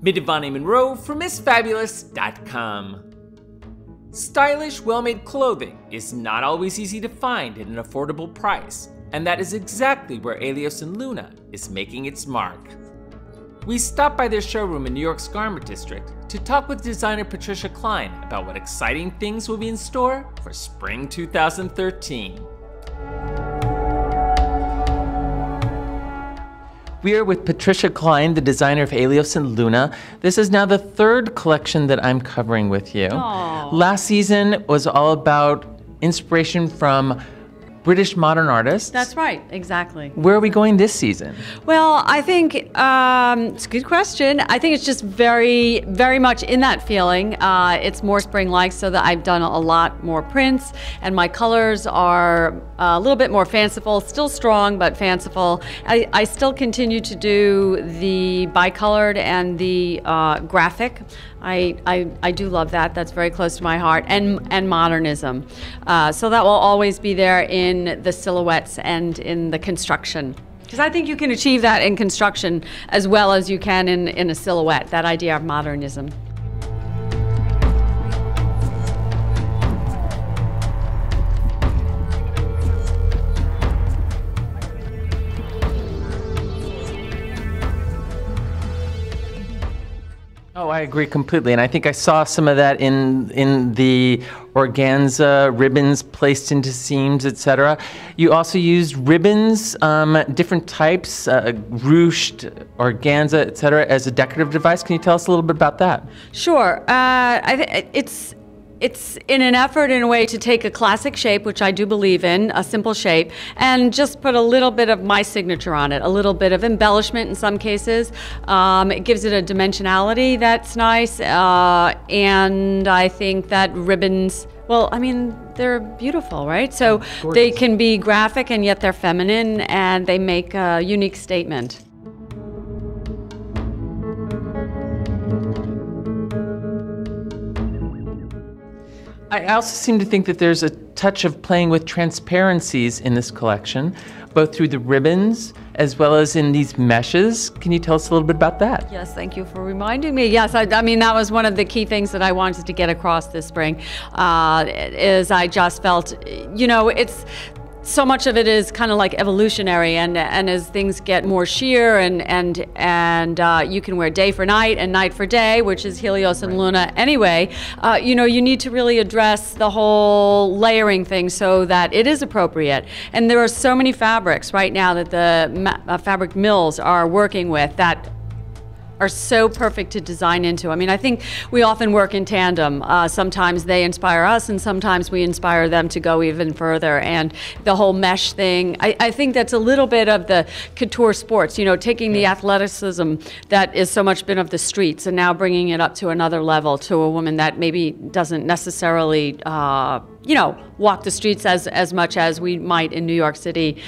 Midivani Monroe from MissFabulous.com. Stylish, well-made clothing is not always easy to find at an affordable price, and that is exactly where Helios Luna is making its mark. We stopped by their showroom in New York's Garment District to talk with designer Patricia Clyne about what exciting things will be in store for spring 2013. We are with Patricia Clyne, the designer of Helios Luna. This is now the third collection that I'm covering with you. Aww. Last season was all about inspiration from British modern artists. That's right, exactly. Where are we going this season? Well, I think it's a good question. I think it's just very, very much in that feeling. It's more spring-like, so that I've done a lot more prints, and my colors are a little bit more fanciful, still strong, but fanciful. I still continue to do the bicolored and the graphic. I do love that. That's very close to my heart, and modernism. So that will always be there in the silhouettes and in the construction. Because I think you can achieve that in construction as well as you can in a silhouette, that idea of modernism. Oh, I agree completely, and I think I saw some of that in the organza ribbons placed into seams, etc. You also used ribbons, different types, ruched, organza, etc., as a decorative device. Can you tell us a little bit about that? Sure. It's in an effort, in a way, to take a classic shape, which I do believe in, a simple shape, and just put a little bit of my signature on it, a little bit of embellishment in some cases. It gives it a dimensionality that's nice, and I think that ribbons, well, I mean, they're beautiful, right? So they can be graphic, and yet they're feminine, and they make a unique statement. I also seem to think that there's a touch of playing with transparencies in this collection, both through the ribbons as well as in these meshes. Can you tell us a little bit about that? Yes, thank you for reminding me. Yes, I mean, that was one of the key things that I wanted to get across this spring, is I just felt, you know, it's, so much of it is kind of like evolutionary, and as things get more sheer and you can wear day for night and night for day, which is Helios and Luna anyway, you know, you need to really address the whole layering thing so that it is appropriate. And there are so many fabrics right now that the fabric mills are working with that are so perfect to design into. I mean, I think we often work in tandem. Sometimes they inspire us, and sometimes we inspire them to go even further. And the whole mesh thing, I think that's a little bit of the couture sports, you know, taking the athleticism that is so much been of the streets and now bringing it up to another level to a woman that maybe doesn't necessarily, you know, walk the streets as much as we might in New York City.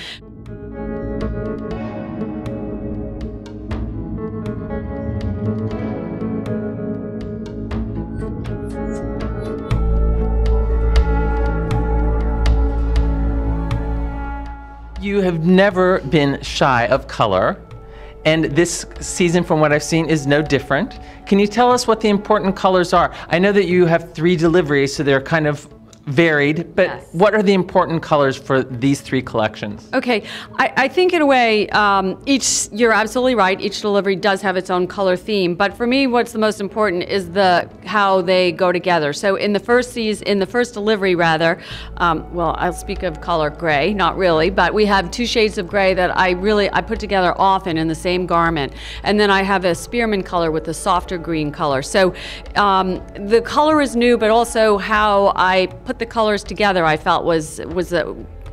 You have never been shy of color, and this season, from what I've seen, is no different. Can you tell us what the important colors are? I know that you have 3 deliveries, so they're kind of varied, but yes. What are the important colors for these 3 collections? Okay, I think in a way, you're absolutely right, each delivery does have its own color theme, but for me what's the most important is how they go together. So in the first delivery rather, well, I'll speak of color gray, not really, but we have 2 shades of gray that I put together often in the same garment, and then I have a spearmint color with a softer green color. So the color is new, but also how I put the colors together I felt was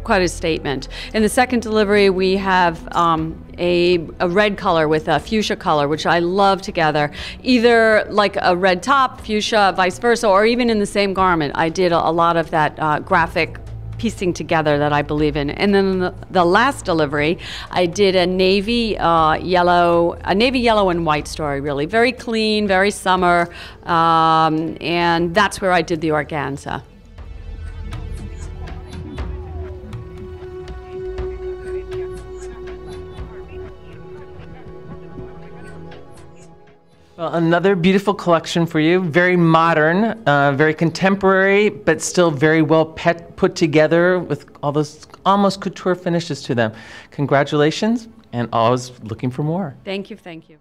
quite a statement. In the second delivery we have a red color with a fuchsia color, which I love together, either like a red top, fuchsia, vice versa, or even in the same garment. I did a lot of that graphic piecing together that I believe in. And then the last delivery, I did a navy yellow and white story, really. Very clean, very summer, and that's where I did the organza. Well, another beautiful collection for you. Very modern, very contemporary, but still very well put together with all those almost couture finishes to them. Congratulations, and always looking for more. Thank you, thank you.